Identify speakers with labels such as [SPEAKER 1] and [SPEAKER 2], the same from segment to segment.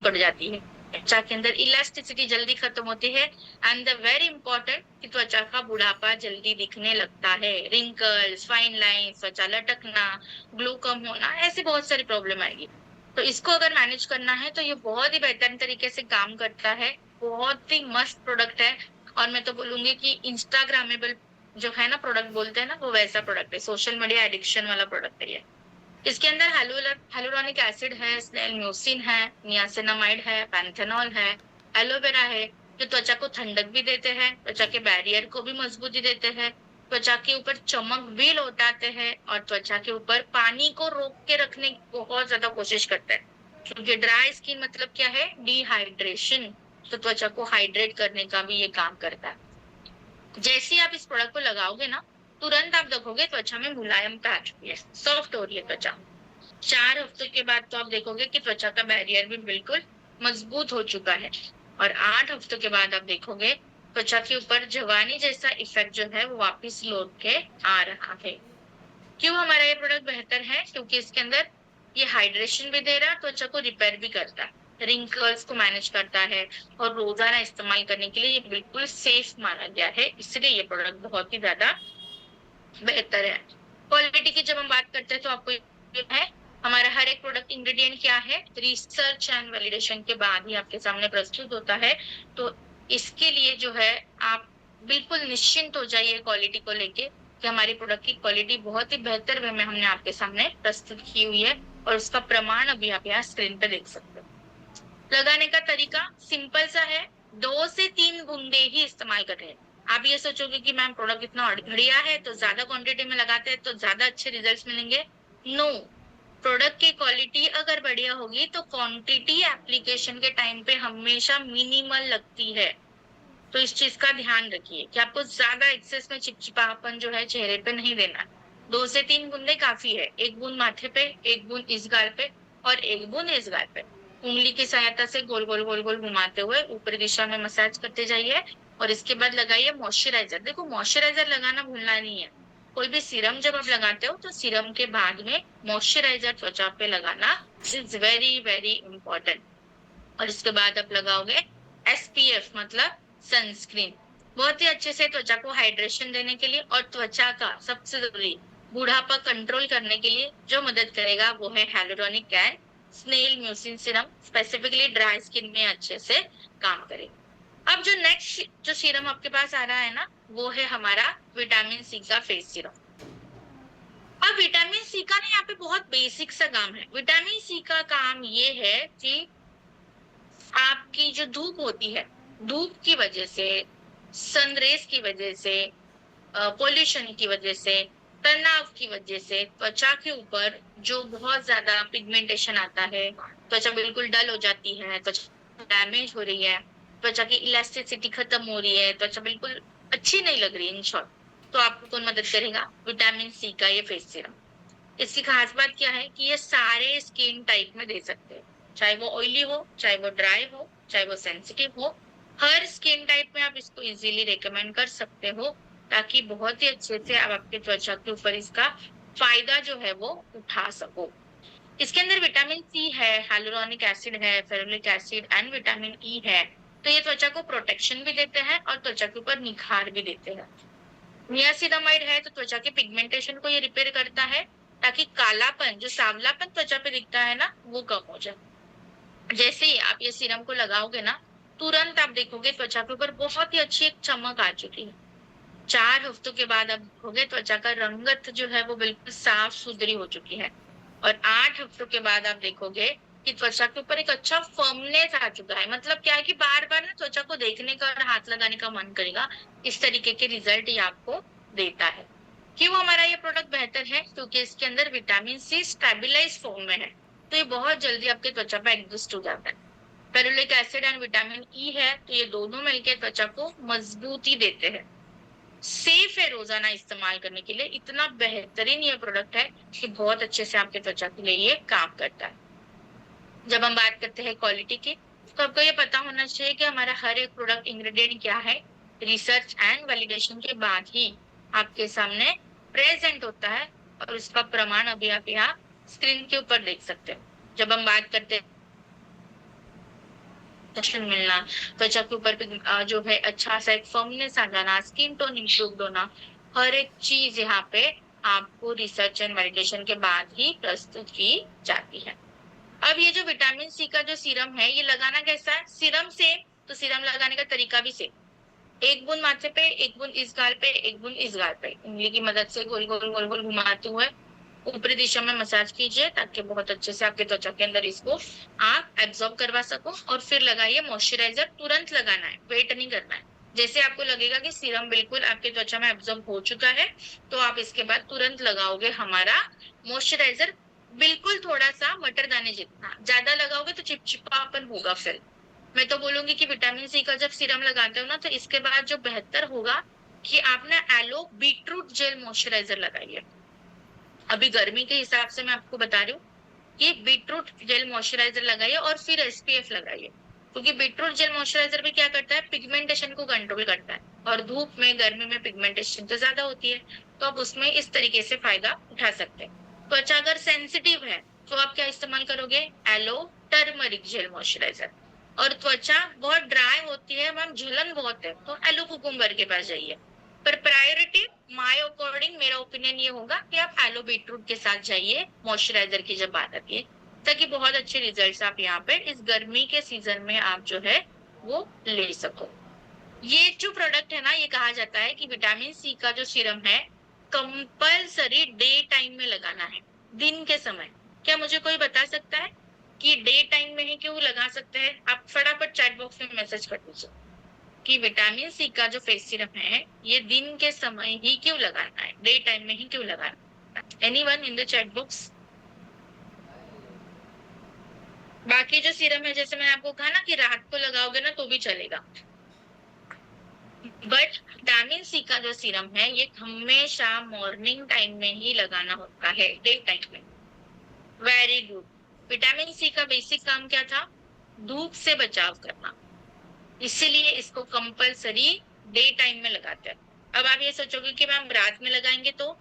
[SPEAKER 1] पड़ जाती है, त्वचा के अंदर इलास्टिसिटी जल्दी खत्म होती है, एंड द वेरी इंपॉर्टेंट कि त्वचा का बुढ़ापा जल्दी दिखने लगता है, रिंकल्स, फाइन लाइंस, त्वचा लटकना, ग्लो कम होना, ऐसी बहुत सारी प्रॉब्लम आएगी। तो इसको अगर मैनेज करना है तो ये बहुत ही बेहतरीन तरीके से काम करता है, बहुत ही मस्त प्रोडक्ट है। और मैं तो बोलूंगी कि इंस्टाग्रामेबल जो है ना प्रोडक्ट बोलते हैं ना, वो वैसा प्रोडक्ट है, सोशल मीडिया एडिक्शन वाला प्रोडक्ट है ये। इसके अंदर हेलुरोनिक एसिड है, स्नेल म्यूसिन है, नियासिनामाइड है, पैंथेनॉल है, एलोवेरा है, जो त्वचा को ठंडक भी देते हैं, त्वचा के बैरियर को भी मजबूती देते हैं, त्वचा के ऊपर चमक भी लौटाते हैं, और त्वचा के ऊपर पानी को रोक के रखने की बहुत ज्यादा कोशिश करते हैं। क्योंकि ड्राई स्किन मतलब क्या है, डिहाइड्रेशन, तो त्वचा को हाइड्रेट करने का भी ये काम करता है। जैसे ही आप इस प्रोडक्ट को लगाओगे ना, तुरंत आप देखोगे त्वचा में मुलायमता आ चुकी है, सॉफ्ट हो रही है त्वचा। 4 हफ्तों के बाद तो आप देखोगे कि त्वचा का बैरियर भी बिल्कुल मजबूत हो चुका है। और 8 हफ्तों के बाद आप देखोगे त्वचा के ऊपर जवानी जैसा इफेक्ट जो है वो वापिस लौट के आ रहा है। क्यों हमारा ये प्रोडक्ट बेहतर है? क्योंकि इसके अंदर ये हाइड्रेशन भी दे रहा है, त्वचा को रिपेयर भी करता है, रिंकल्स को मैनेज करता है, और रोजाना इस्तेमाल करने के लिए ये बिल्कुल सेफ माना गया है, इसलिए ये प्रोडक्ट बहुत ही ज्यादा बेहतर है। क्वालिटी की जब हम बात करते हैं तो आपको ये है, हमारा हर एक प्रोडक्ट इंग्रेडिएंट क्या है, रिसर्च एंड वैलिडेशन के बाद ही आपके सामने प्रस्तुत होता है। तो इसके लिए जो है आप बिल्कुल निश्चिंत हो जाइए क्वालिटी को लेके, कि हमारी प्रोडक्ट की क्वालिटी बहुत ही बेहतर वे में हमने आपके सामने प्रस्तुत की हुई है, और उसका प्रमाण अभी आप यहाँ स्क्रीन पे देख सकते हो। लगाने का तरीका सिंपल सा है, 2 से 3 बूंदे ही इस्तेमाल कर रहे हैं। आप ये सोचोगे कि मैम प्रोडक्ट इतना बढ़िया है तो ज्यादा क्वांटिटी में लगाते हैं तो ज्यादा अच्छे रिजल्ट्स मिलेंगे। नो, प्रोडक्ट की क्वालिटी अगर बढ़िया होगी तो क्वांटिटी एप्लीकेशन के टाइम पे हमेशा मिनिमल लगती है। तो इस चीज का ध्यान रखिए कि आपको ज्यादा एक्सेस में चिपचिपापन जो है चेहरे पे नहीं देना। 2 से 3 बूंदे काफी है, एक बूंद माथे पे, एक बूंद इस गाल पे, और एक बूंद इस गाल पे। उंगली की सहायता से गोल गोल गोल गोल घुमाते हुए ऊपरी दिशा में मसाज करते जाइए, और इसके बाद लगाइए मॉइस्चराइजर। देखो मॉइस्चराइजर लगाना भूलना नहीं है। कोई भी सीरम जब आप लगाते हो तो सीरम के बाद में मॉइस्चराइजर त्वचा पे लगाना इज वेरी वेरी इंपॉर्टेंट। और इसके बाद आप लगाओगे SPF मतलब सनस्क्रीन, बहुत ही अच्छे से त्वचा को हाइड्रेशन देने के लिए, और त्वचा का सबसे जरूरी बुढ़ापा कंट्रोल करने के लिए जो मदद करेगा वो है hyaluronic and snail mucin serum, specifically dry skin में अच्छे से काम करेगा। अब जो नेक्स्ट जो सीरम आपके पास आ रहा है ना, वो है हमारा विटामिन सी का फेस सीरम। अब विटामिन सी का ना यहाँ पे बहुत बेसिक सा काम है। विटामिन सी का काम ये है कि आपकी जो धूप होती है, धूप की वजह से, सनरेज की वजह से, पोल्यूशन की वजह से, तनाव की वजह से त्वचा के ऊपर जो बहुत ज्यादा पिगमेंटेशन आता है, त्वचा बिल्कुल डल हो जाती है, त्वचा डैमेज हो रही है, त्वचा की इलास्टिसिटी खत्म हो रही है, त्वचा बिल्कुल अच्छी नहीं लग रही, इन शॉर्ट, तो आपको कौन मदद करेगा? विटामिन सी का ये फेस सीरम। इसकी खास बात क्या है कि ये सारे स्किन टाइप में दे सकते हैं, चाहे वो ऑयली हो, चाहे वो ड्राई हो, चाहे वो सेंसिटिव हो, हर स्किन टाइप में आप इसको इजीली रेकमेंड कर सकते हो, ताकि बहुत ही अच्छे से आप आपके त्वचा के ऊपर इसका फायदा जो है वो उठा सको। इसके अंदर विटामिन सी है, हाइलुरोनिक एसिड है, ferulic acid and vitamin E है। तो ये त्वचा को प्रोटेक्शन भी देते हैं और त्वचा के ऊपर निखार भी देते हैं। नियासिनामाइड है तो त्वचा के पिगमेंटेशन को ये रिपेयर करता है, ताकि कालापन, जो सांवलापन त्वचा पे दिखता है ना, वो कम हो जाए। जैसे ही आप ये सीरम को लगाओगे ना, तुरंत आप देखोगे त्वचा के ऊपर बहुत ही अच्छी एक चमक आ चुकी है। 4 हफ्तों के बाद आप देखोगे त्वचा का रंगत जो है वो बिल्कुल साफ सुथरी हो चुकी है। और 8 हफ्तों के बाद आप देखोगे कि त्वचा के ऊपर एक अच्छा फर्मनेस आ चुका है। मतलब क्या है कि बार बार ना त्वचा को देखने का और हाथ लगाने का मन करेगा, इस तरीके के रिजल्ट ये आपको देता है। क्यों हमारा ये प्रोडक्ट बेहतर है? क्योंकि इसके अंदर विटामिन सी स्टेबलाइज फॉर्म में है, तो ये बहुत जल्दी आपके त्वचा पे एडजस्ट हो जाता है। Ferulic acid and vitamin E है, तो ये दोनों मिलकर त्वचा को मजबूती देते हैं। सेफ है रोजाना इस्तेमाल करने के लिए, इतना बेहतरीन ये प्रोडक्ट है कि बहुत अच्छे से आपके त्वचा के लिए ये काम करता है। जब हम बात करते हैं क्वालिटी की, तो आपको ये पता होना चाहिए कि हमारा हर एक प्रोडक्ट इंग्रेडिएंट क्या है, रिसर्च एंड वैलिडेशन के बाद ही आपके सामने प्रेजेंट होता है, और उसका प्रमाण अभी आप यहाँ स्क्रीन के ऊपर देख सकते हो। जब हम बात करते हैं मिलना, त्वचा के ऊपर जो है अच्छा सा एक फर्मनेस आ जाना, स्किन टोन इम्प्रूव होना, हर एक चीज यहाँ पे आपको रिसर्च एंड वैलिडेशन के बाद ही प्रस्तुत की जाती है। अब ये जो विटामिन सी का जो सीरम है, ये लगाना कैसा है? सीरम से तो सीरम लगाने का तरीका भी सेम, एक बूंद माथे पे, एक बूंद इस गाल पे, एक बूंद इस गाल पे, उंगली की मदद से गोल गोल गोल गोल घुमाते हुए ऊपरी दिशा में मसाज कीजिए, ताकि बहुत अच्छे से आपके त्वचा के अंदर इसको आप एब्जॉर्ब करवा सको। और फिर लगाइए मॉइस्चराइजर, तुरंत लगाना है, वेट नहीं करना है। जैसे आपको लगेगा कि सीरम बिल्कुल आपके त्वचा में एब्जॉर्ब हो चुका है, तो आप इसके बाद तुरंत लगाओगे हमारा मॉइस्चराइजर, बिल्कुल थोड़ा सा मटर दाने जितना, ज्यादा लगाओगे तो चिपचिपापन होगा। फिर मैं तो बोलूंगी कि विटामिन सी का जब सीरम लगाते हो ना, तो इसके बाद जो बेहतर होगा कि आप ना एलो बीटरूट जेल मॉइस्चराइजर लगाइए। अभी गर्मी के हिसाब से मैं आपको बता रही हूँ कि बीटरूट जेल मॉइस्चराइजर लगाइए और फिर एसपीएफ लगाइए, क्योंकि बीटरूट जेल मॉइस्चराइजर भी क्या करता है, पिगमेंटेशन को कंट्रोल करता है, और धूप में गर्मी में पिगमेंटेशन तो ज्यादा होती है, तो आप उसमें इस तरीके से फायदा उठा सकते हैं। त्वचा अगर सेंसिटिव है तो आप क्या इस्तेमाल करोगे? Aloe turmeric gel moisturiser. और त्वचा बहुत ड्राई होती है मैम, जलन बहुत है, तो एलो कुकुम्बर के पास जाइए। पर प्रायोरिटी माय अकॉर्डिंग, मेरा ओपिनियन ये होगा कि आप एलो बीटरूट के साथ जाइए मॉइस्चराइजर की जब बात आती है, ताकि बहुत अच्छे रिजल्ट्स आप यहाँ पे इस गर्मी के सीजन में आप जो है वो ले सको। ये जो प्रोडक्ट है ना, ये कहा जाता है कि विटामिन सी का जो सीरम है कंपल्सरी डे टाइम में लगाना है, दिन के समय। क्या मुझे कोई बता सकता है कि डे टाइम में ही क्यों लगा सकते हैं? आप फटाफट चैट बॉक्स में मैसेज कर दीजिए कि विटामिन सी का जो फेस सीरम है ये दिन के समय ही क्यों लगाना है, डे टाइम में ही क्यों लगाना है? Anyone in the chat box? बाकी जो सीरम है, जैसे मैंने आपको कहा ना कि रात को लगाओगे ना तो भी चलेगा, बट विटामिन सी का जो सीरम है ये हमेशा मॉर्निंग टाइम में ही लगाना होता है, डे टाइम में। Very good. विटामिन सी का बेसिक काम क्या था? धूप से बचाव करना, इसीलिए इसको कंपलसरी डे टाइम में लगाते हैं। अब आप ये सोचोगे कि मैम रात में लगाएंगे, तो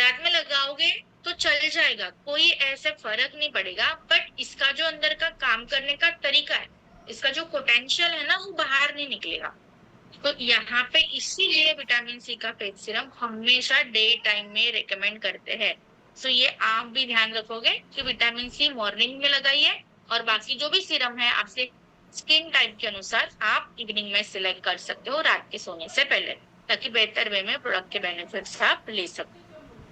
[SPEAKER 1] रात में लगाओगे तो चल जाएगा, कोई ऐसे फर्क नहीं पड़ेगा, बट इसका जो अंदर का काम करने का तरीका है, इसका जो पोटेंशियल है ना, वो बाहर नहीं निकलेगा। तो यहाँ पे इसीलिए विटामिन सी का फेस सीरम हमेशा डे टाइम में रेकमेंड करते हैं। सो ये आप भी ध्यान रखोगे कि विटामिन सी मॉर्निंग में लगाइए, और बाकी जो भी सीरम है आपसे स्किन टाइप के अनुसार आप इवनिंग में सिलेक्ट कर सकते हो, रात के सोने से पहले, ताकि बेहतर वे में प्रोडक्ट के बेनिफिट्स आप ले सको।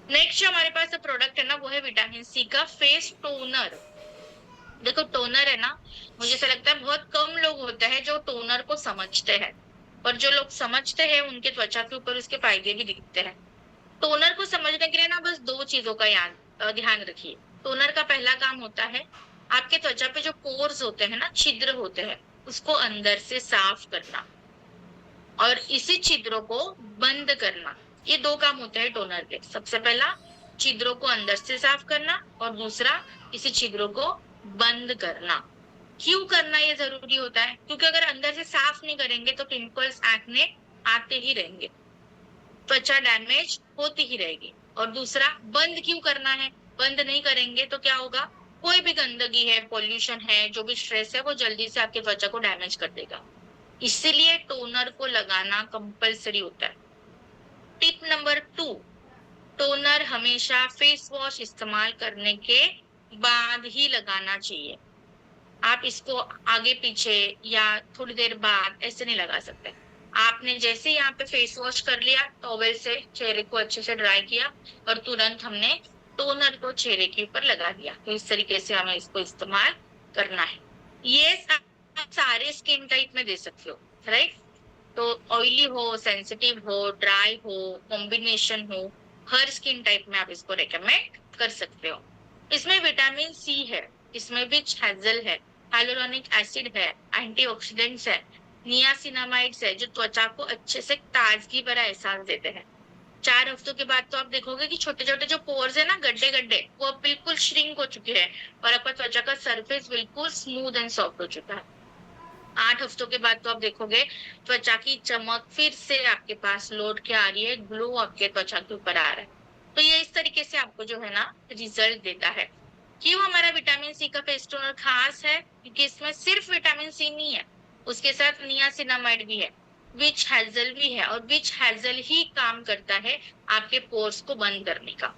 [SPEAKER 1] नेक्स्ट जो हमारे पास प्रोडक्ट है ना, वो है विटामिन सी का फेस टोनर। देखो टोनर है ना, मुझे ऐसा लगता है बहुत कम लोग होते हैं जो टोनर को समझते हैं, और जो लोग समझते हैं उनके त्वचा के ऊपर उसके फायदे भी दिखते हैं। टोनर को समझने के लिए ना बस दो चीजों का ध्यान रखिए। टोनर का पहला काम होता है आपके त्वचा पे जो पोर्स होते हैं ना, छिद्र होते हैं, उसको अंदर से साफ करना, और इसी छिद्रों को बंद करना। ये दो काम होते हैं टोनर के। सबसे पहला छिद्रों को अंदर से साफ करना, और दूसरा इसी छिद्रों को बंद करना। क्यों करना ये जरूरी होता है? क्योंकि अगर अंदर से साफ नहीं करेंगे तो पिंपल्स, एक्ने आते ही रहेंगे, त्वचा डैमेज होती ही रहेगी। और दूसरा, बंद क्यों करना है? बंद नहीं करेंगे तो क्या होगा? कोई भी गंदगी है, पॉल्यूशन है, जो भी स्ट्रेस है, वो जल्दी से आपके त्वचा को डैमेज कर देगा। इसीलिए टोनर को लगाना कंपलसरी होता है। टिप नंबर 2, टोनर हमेशा फेस वॉश इस्तेमाल करने के बाद ही लगाना चाहिए। आप इसको आगे पीछे या थोड़ी देर बाद ऐसे नहीं लगा सकते। आपने जैसे यहाँ पे फेस वॉश कर लिया, टॉवेल से चेहरे को अच्छे से ड्राई किया, और तुरंत हमने टोनर को चेहरे के ऊपर लगा दिया, तो इस तरीके से हमें इसको इस्तेमाल करना है। ये आप सारे स्किन टाइप में दे सकते हो, राइट? तो ऑयली हो, सेंसिटिव हो, ड्राई हो, कॉम्बिनेशन हो, हर स्किन टाइप में आप इसको रेकमेंड कर सकते हो। इसमें विटामिन सी है, इसमें भी हेजल है, हाइलुरोनिक एसिड है, एंटीऑक्सीडेंट्स है, नियासिनामाइड्स है, जो त्वचा को अच्छे से ताजगी भरा एहसास देते हैं। 4 हफ्तों के बाद तो आप देखोगे कि छोटे छोटे जो पोर्स है ना, गड्ढे गड्ढे, वो अब बिल्कुल श्रिंक हो चुके हैं, और आपका त्वचा का सरफेस बिल्कुल स्मूथ एंड सॉफ्ट हो चुका है। 8 हफ्तों के बाद तो आप देखोगे त्वचा की चमक फिर से आपके पास लौट के आ रही है, ग्लो आपके त्वचा के ऊपर आ रहा है। तो ये इस तरीके से आपको जो है ना रिजल्ट देता है। क्यों हमारा विटामिन सी का फेस टोनर खास है? क्योंकि इसमें सिर्फ विटामिन सी नहीं है, उसके साथ नियासिनामाइड भी है, विच हेजल भी है, और विच हेजल ही काम करता है आपके पोर्स को बंद करने का।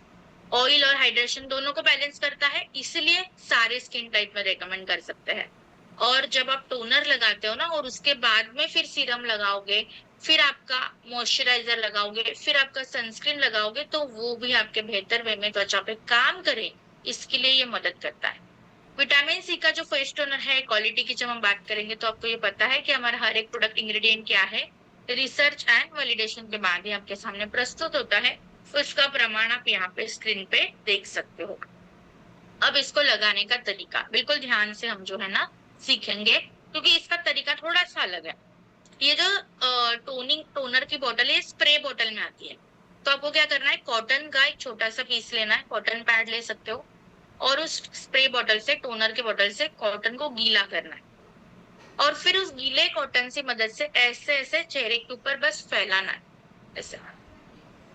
[SPEAKER 1] ऑयल और हाइड्रेशन दोनों को बैलेंस करता है, इसलिए सारे स्किन टाइप में रेकमेंड कर सकते हैं। और जब आप टोनर लगाते हो ना और उसके बाद में फिर सीरम लगाओगे, फिर आपका मॉइस्चराइजर लगाओगे, फिर आपका सनस्क्रीन लगाओगे, तो वो भी आपके बेहतर वे में त्वचा पे काम करे, इसके लिए ये मदद करता है। विटामिन सी का जो फेस टोनर है, क्वालिटी की जब हम बात करेंगे तो आपको ये पता है कि हमारा हर एक प्रोडक्ट इंग्रेडिएंट क्या है, रिसर्च एंड वैलिडेशन के बाद ही आपके सामने प्रस्तुत होता है। तो इसका प्रमाण आप यहाँ पे स्क्रीन पे देख सकते हो। अब इसको लगाने का तरीका बिल्कुल ध्यान से हम जो है ना सीखेंगे, क्योंकि इसका तरीका थोड़ा सा अलग है। ये जो टोनिंग टोनर की बोतल है, स्प्रे बोतल में आती है। तो आपको क्या करना है, कॉटन का एक छोटा सा पीस लेना है, कॉटन पैड ले सकते हो, और उस स्प्रे बोतल से, टोनर के बोतल से कॉटन को गीला करना है, और फिर उस गीले कॉटन की मदद से ऐसे ऐसे चेहरे के ऊपर बस फैलाना है, ऐसे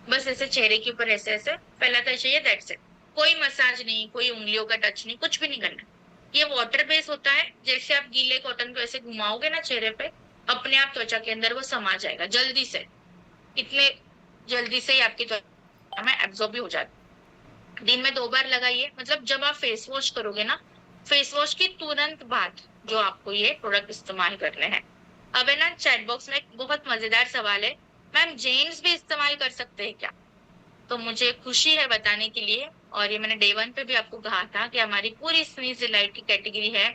[SPEAKER 1] बस ऐसे चेहरे के ऊपर ऐसे ऐसे फैलाता चाहिए, दैट्स इट। कोई मसाज नहीं, कोई उंगलियों का टच नहीं, कुछ भी नहीं करना। ये वाटर बेस होता है, जैसे आप गीले कॉटन को ऐसे घुमाओगे ना चेहरे पे, अपने आप त्वचा के अंदर वो समा जाएगा जल्दी से, इतने जल्दी से ही आपकी त्वचा में एब्जॉर्ब भी हो जाता है। दिन में 2 बार लगाइए, मतलब जब आप फेस वॉश करोगे ना, फेस वॉश के तुरंत बाद जो आपको ये प्रोडक्ट इस्तेमाल करने हैं। अब है ना, चैट बॉक्स में एक बहुत मजेदार सवाल है, मैम जेंट्स भी इस्तेमाल कर सकते हैं क्या? तो मुझे खुशी है बताने के लिए, और ये मैंने डे 1 पे भी आपको कहा था कि हमारी पूरी स्नीज डिलाइट की कैटेगरी है,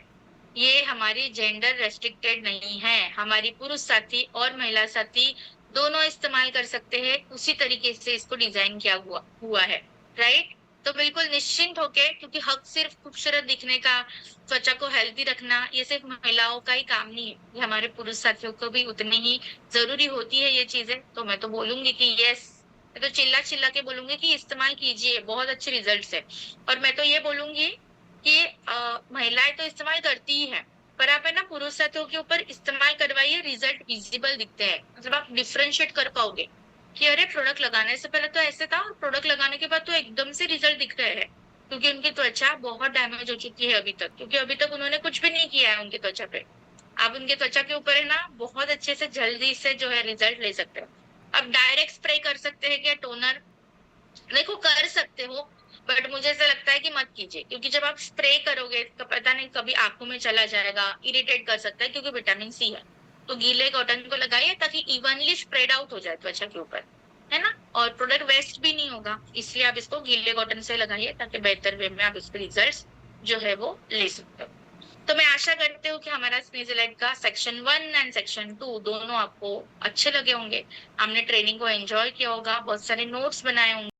[SPEAKER 1] ये हमारी जेंडर रेस्ट्रिक्टेड नहीं है, हमारी पुरुष साथी और महिला साथी दोनों इस्तेमाल कर सकते हैं, उसी तरीके से इसको डिजाइन किया हुआ है, राइट? तो बिल्कुल निश्चिंत होके, क्योंकि हक सिर्फ खूबसूरत दिखने का, त्वचा को हेल्दी रखना, ये सिर्फ महिलाओं का ही काम नहीं है, ये हमारे पुरुष साथियों को भी उतनी ही जरूरी होती है ये चीजें। तो मैं तो बोलूंगी कि यस, मैं तो चिल्ला चिल्ला के बोलूंगी कि इस्तेमाल कीजिए, बहुत अच्छे रिजल्ट्स है। और मैं तो ये बोलूंगी कि महिलाएं तो इस्तेमाल करती ही है, पर आप है ना पुरुष साथियों के ऊपर इस्तेमाल करवाइए, रिजल्ट विजिबल दिखते हैं, मतलब आप डिफ्रेंशिएट कर पाओगे कि अरे प्रोडक्ट लगाने से पहले तो ऐसे था और प्रोडक्ट लगाने के बाद तो एकदम से रिजल्ट दिख रहे हैं, क्योंकि उनकी त्वचा बहुत डैमेज हो चुकी है अभी तक, क्योंकि अभी तक उन्होंने कुछ भी नहीं किया है उनकी त्वचा पे। आप उनके त्वचा के ऊपर है ना बहुत अच्छे से जल्दी से जो है रिजल्ट ले सकते हो। अब डायरेक्ट स्प्रे कर सकते हैं क्या टोनर? देखो कर सकते हो, बट मुझे ऐसा लगता है कि मत कीजिए, क्योंकि जब आप स्प्रे करोगे तो पता नहीं कभी आंखों में चला जाएगा, इरिटेट कर सकता है, क्योंकि विटामिन सी है। तो गीले कॉटन को लगाइए ताकि इवनली स्प्रेड आउट हो जाए त्वचा के ऊपर, है ना, और प्रोडक्ट वेस्ट भी नहीं होगा, इसलिए आप इसको गीले कॉटन से लगाइए ताकि बेहतर वे में आप इसके रिजल्ट जो है वो ले सकते हो। तो मैं आशा करती हूँ कि हमारा स्नेजलाइट का सेक्शन 1 एंड सेक्शन 2 दोनों आपको अच्छे लगे होंगे, हमने ट्रेनिंग को एंजॉय किया होगा, बहुत सारे नोट्स बनाए होंगे।